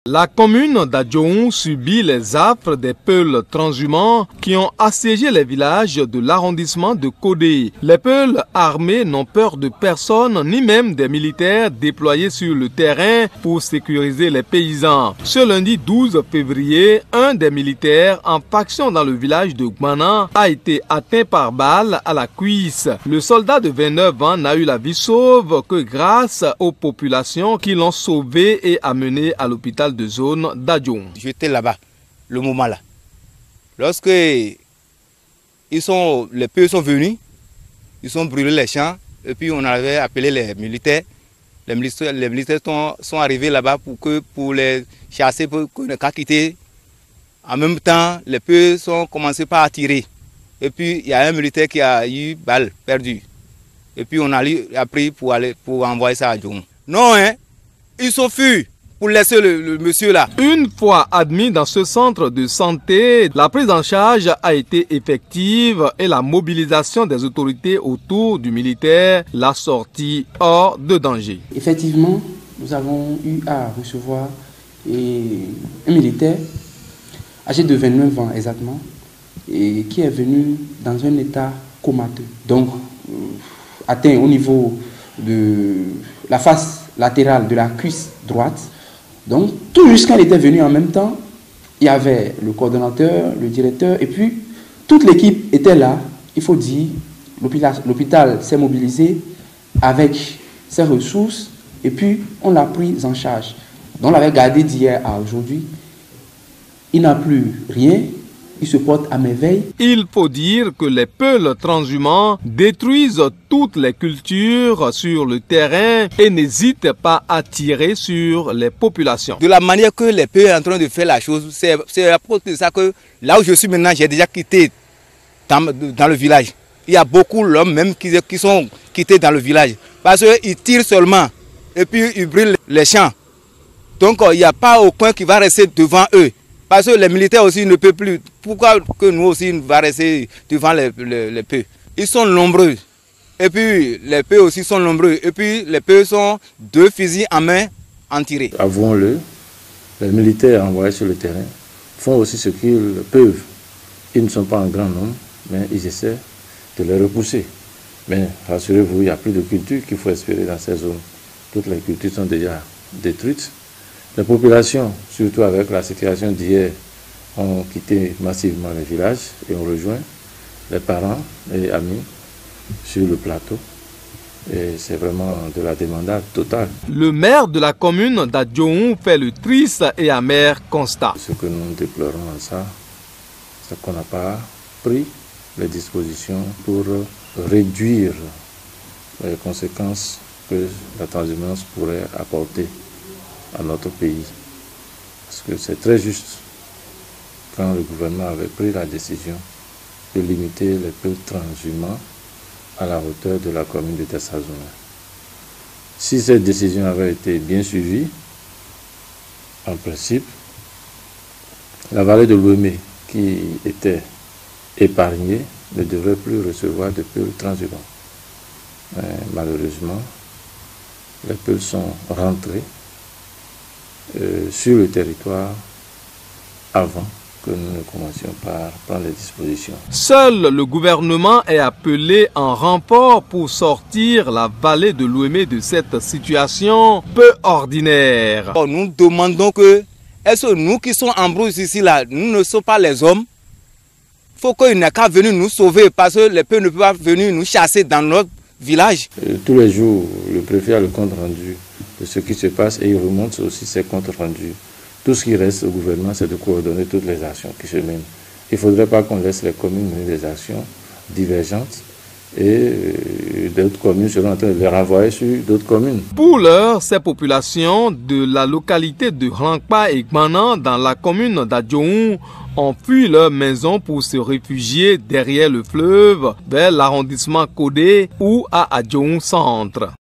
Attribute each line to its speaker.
Speaker 1: La commune d'Adjoun subit les affres des Peuls transhumants qui ont assiégé les villages de l'arrondissement de Kodé. Les Peuls armés n'ont peur de personne, ni même des militaires déployés sur le terrain pour sécuriser les paysans. Ce lundi 12 février, un des militaires en faction dans le village de Gmana a été atteint par balle à la cuisse. Le soldat de 29 ans n'a eu la vie sauve que grâce aux populations qui l'ont sauvé et amené à l'hôpital de zone d'Adjoun.
Speaker 2: J'étais là-bas, le moment là. Lorsque les Peuls sont venus, ils ont brûlé les champs et puis on avait appelé les militaires. Les militaires sont arrivés là-bas pour les chasser, pour ne pas quitter. En même temps, les Peuls ont commencé par tirer. Et puis il y a un militaire qui a eu balle perdue. Et puis on a pris pour envoyer ça à Adjoun. Non, hein, ils sont fuis pour laisser le monsieur là.
Speaker 1: Une fois admis dans ce centre de santé, la prise en charge a été effective et la mobilisation des autorités autour du militaire l'a sorti hors de danger.
Speaker 3: Effectivement, nous avons eu à recevoir un militaire âgé de 29 ans exactement et qui est venu dans un état comateux. Donc, atteint au niveau de la face latérale de la cuisse droite. Donc, tout juste quand il était venu en même temps, il y avait le coordonnateur, le directeur, et puis toute l'équipe était là. Il faut dire, l'hôpital s'est mobilisé avec ses ressources, et puis on l'a pris en charge. Donc, on l'avait gardé d'hier à aujourd'hui. Il n'a plus rien. Il se porte à merveille.
Speaker 1: Il faut dire que les Peuls transhumants détruisent toutes les cultures sur le terrain et n'hésitent pas à tirer sur les populations.
Speaker 2: De la manière que les Peuls sont en train de faire la chose, c'est à cause de ça que là où je suis maintenant, j'ai déjà quitté dans le village. Il y a beaucoup d'hommes même qui sont quittés dans le village parce qu'ils tirent seulement et puis ils brûlent les champs. Donc il n'y a pas aucun qui va rester devant eux. Parce que les militaires aussi ne peuvent plus. Pourquoi que nous aussi nous va rester devant les Peuls? Ils sont nombreux. Et puis les Peuls aussi sont nombreux. Et puis les Peuls sont 2 fusils en main en tiré.
Speaker 4: Avouons-le, les militaires envoyés sur le terrain font aussi ce qu'ils peuvent. Ils ne sont pas en grand nombre, mais ils essaient de les repousser. Mais rassurez-vous, il n'y a plus de culture qu'il faut espérer dans ces zones. Toutes les cultures sont déjà détruites. Les populations, surtout avec la situation d'hier, ont quitté massivement les villages et ont rejoint les parents et amis sur le plateau. Et c'est vraiment de la débandade totale.
Speaker 1: Le maire de la commune d'Adjoun fait le triste et amer constat.
Speaker 4: Ce que nous déplorons en ça, c'est qu'on n'a pas pris les dispositions pour réduire les conséquences que la transhumance pourrait apporter à notre pays. Parce que c'est très juste quand le gouvernement avait pris la décision de limiter les Peuls transhumants à la hauteur de la commune de Tessazouna. Si cette décision avait été bien suivie, en principe, la vallée de l'Ouémé, qui était épargnée, ne devrait plus recevoir de Peuls transhumants. Malheureusement, les Peuls sont rentrés sur le territoire avant que nous ne commencions par prendre les dispositions.
Speaker 1: Seul le gouvernement est appelé en renfort pour sortir la vallée de l'Ouémé de cette situation peu ordinaire.
Speaker 2: Nous demandons que, est-ce que nous qui sommes en brousse ici, là, nous ne sommes pas les hommes? Il faut qu'il n'ait qu'à venir nous sauver parce que les Peuls ne peuvent pas venir nous chasser dans notre village.
Speaker 4: Tous les jours, le préfet a le compte rendu de ce qui se passe et il remonte aussi ses comptes rendus. Tout ce qui reste au gouvernement, c'est de coordonner toutes les actions qui se mènent. Il ne faudrait pas qu'on laisse les communes mener des actions divergentes et d'autres communes seront en train de les renvoyer sur d'autres communes.
Speaker 1: Pour l'heure, ces populations de la localité de Rankpa et Gmana dans la commune d'Adjoun ont fui leur maison pour se réfugier derrière le fleuve vers l'arrondissement Kodé ou à Adjoun Centre.